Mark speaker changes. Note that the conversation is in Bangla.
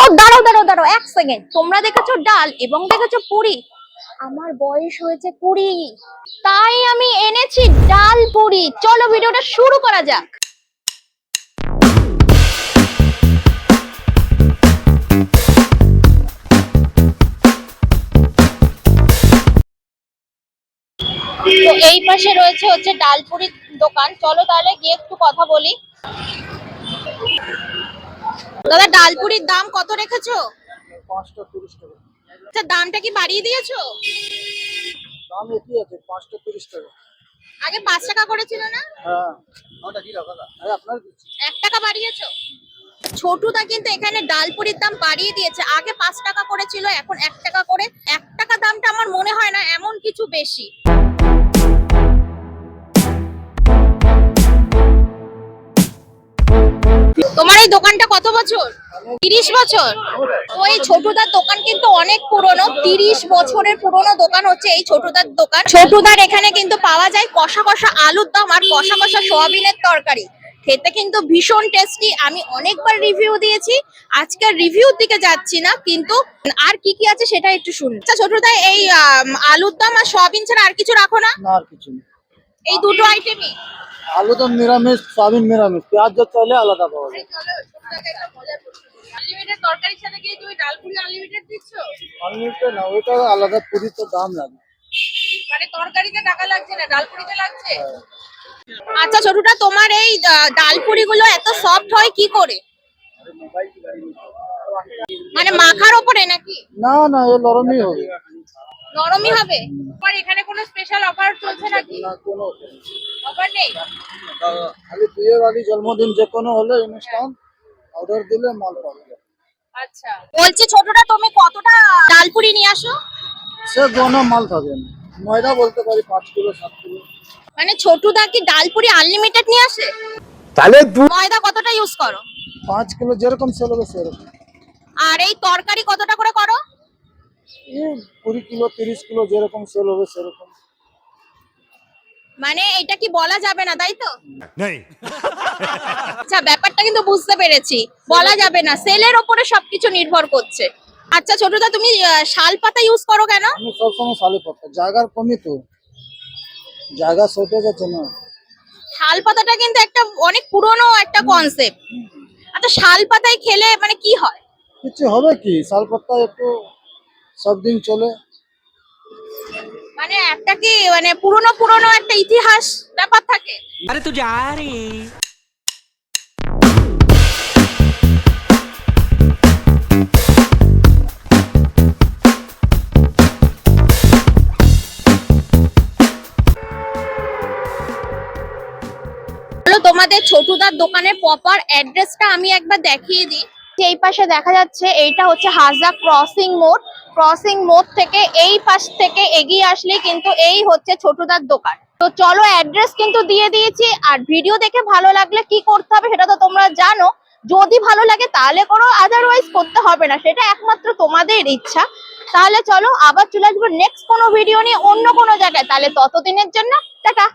Speaker 1: ও দাঁড়াও দাঁড়াও দাঁড়াও, এক সেকেন্ড। তোমরা দেখেছো ডাল এবং দেখেছো পুরি, আমার বয়স হয়েছে 20, তাই আমি এনেছি ডাল পুরি। চলো ভিডিওটা শুরু করা যাক। তো এই পাশে রয়েছে হচ্ছে ডালপুরির দোকান, চলো তাহলে গিয়ে একটু কথা বলি। দাদা, ডালপুরির দাম কত রেখেছো?
Speaker 2: 5টা 30 টাকা।
Speaker 1: আচ্ছা, দামটা কি বাড়িয়ে দিয়েছো?
Speaker 2: দাম একই আছে, 5টা 30 টাকা।
Speaker 1: আগে 5 টাকা করেছিল না?
Speaker 2: হ্যাঁ, ওটা কি দাদা? আরে আপনার
Speaker 1: 1 টাকা বাড়িয়েছো? ছোটুদা কিন্তু এখানে ডালপুরির দাম বাড়িয়ে দিয়েছে। আগে 5 টাকা করেছিল, এখন 1 টাকা করে। 1 টাকা দামটা আমার মনে হয় না এমন কিছু বেশি। তোমার এই দোকানটা কত বছর? 30 বছর? ওই ছোটুদার দোকান কিন্তু অনেক পুরনো, 30 বছরের পুরনো দোকান হচ্ছে এই ছোটুদার দোকান। ছোটুদার এখানে কিন্তু পাওয়া যায় কষা কষা আলুর দম আর কষা কষা সোয়াবিনের তরকারি। খেতে কিন্তু ভীষণ টেস্টি। আমি অনেকবার রিভিউ দিয়েছি, আজকের রিভিউর দিকে যাচ্ছি না, কিন্তু আর কি কি আছে সেটা একটু শুনুন। আচ্ছা ছোটুদা, এই আলুর দম আর সোয়াবিন ছাড়া আর কিছু রাখো না?
Speaker 2: না, আর কিছু না।
Speaker 1: এই দুটো আইটেমই?
Speaker 2: আলু দম নিরামিষ, সয়াবিন নিরামিষ, পেঁয়াজ চাইলে আলাদা পাওয়া যায়।
Speaker 1: আনলিমিটেড তরকারির সাথে কি তুমি ডালপুরি আনলিমিটেড দিচ্ছ?
Speaker 2: আনলিমিটেড না, ওইটা আলাদা, পুরি তো দাম লাগে।
Speaker 1: মানে তরকারিতে টাকা লাগছে না, ডালপুরিতে লাগছে? আচ্ছা ছোটুটা, তোমার এই ডালপুরি গুলো এত সফট হয় কি করে? মানে মাখার উপরে নাকি?
Speaker 2: না না, এ নরমই হবে।
Speaker 1: নরমই হবে? আর এখানে কোনো স্পেশাল অফার চলছে নাকি?
Speaker 2: না, কোনো
Speaker 1: অফার নেই?
Speaker 2: খালি বিয়ে বাড়ি, জন্মদিন যে কোনো হলে অনুষ্ঠান অর্ডার দিলে মাল পাওয়া যায়।
Speaker 1: আচ্ছা, বলছি ছোটুটা, তুমি কতটা ডালপুরি নিয়ে আসো?
Speaker 2: সে গোনা মাল থাকে না, ময়দা বলতে পারি 5 কিলো 7 কিলো।
Speaker 1: মানে ছোটুদা কি ডালপুরি আনলিমিটেড নিয়ে আসে?
Speaker 2: তাহলে
Speaker 1: ময়দা কতটা ইউজ করো?
Speaker 2: 5 কিলো যেরকম সেল হবে সেরকম।
Speaker 1: আর এই তরকারি কতটা করে করো?
Speaker 2: 20 কিলো 30 কিলো যেরকম সেল হবে সেরকম।
Speaker 1: মানে এটা কি বলা যাবে না, তাই তো? আচ্ছা, ব্যাপারটা কিন্তু বুঝতে পেরেছি, বলা যাবে না, সেলের উপরে সবকিছু নির্ভর করছে। আচ্ছা ছোটদা, তুমি শাল পাতা ইউজ করো কেন?
Speaker 2: আমি সবসময় শালি পাতা, জায়গার কমি তো, জায়গা শর্টেজ আছে না।
Speaker 1: শাল পাতাটা কিন্তু একটা অনেক পুরনো একটা কনসেপ্ট। আচ্ছা, শাল পাতায় খেলে মানে কি হয়?
Speaker 2: কিছু হবে কি, শাল পাতা একটু সব দিন চলে।
Speaker 1: মানে একটা কি মানে পুরনো পুরনো একটা ইতিহাস ব্যাপার থাকে?
Speaker 3: अरे तू जा रही
Speaker 1: তোমাদের ছোটুদার দোকানের প্রপার অ্যাড্রেসটা আমি একবার দেখিয়ে দিই। এই পাশে দেখা যাচ্ছে এইটা হচ্ছে হাজরা ক্রসিং মোড়। ক্রসিং মোড় থেকে এই পাশ থেকে এগিয়ে আসলে কিন্তু এই হচ্ছে ছোটুদার দোকান। তো চলো, অ্যাড্রেস কিন্তু দিয়ে দিয়েছি। আর ভিডিও দেখে ভালো লাগলে কি করতে হবে সেটা তো তোমরা জানো। যদি ভালো লাগে তাহলে করো, আদারওয়াইজ করতে হবে না, সেটা একমাত্র তোমাদের ইচ্ছা। তাহলে চলো, আবার চলে আসবো নেক্সট কোনো ভিডিও নিয়ে অন্য কোনো জায়গায়। তাহলে ততদিনের জন্য টাটা।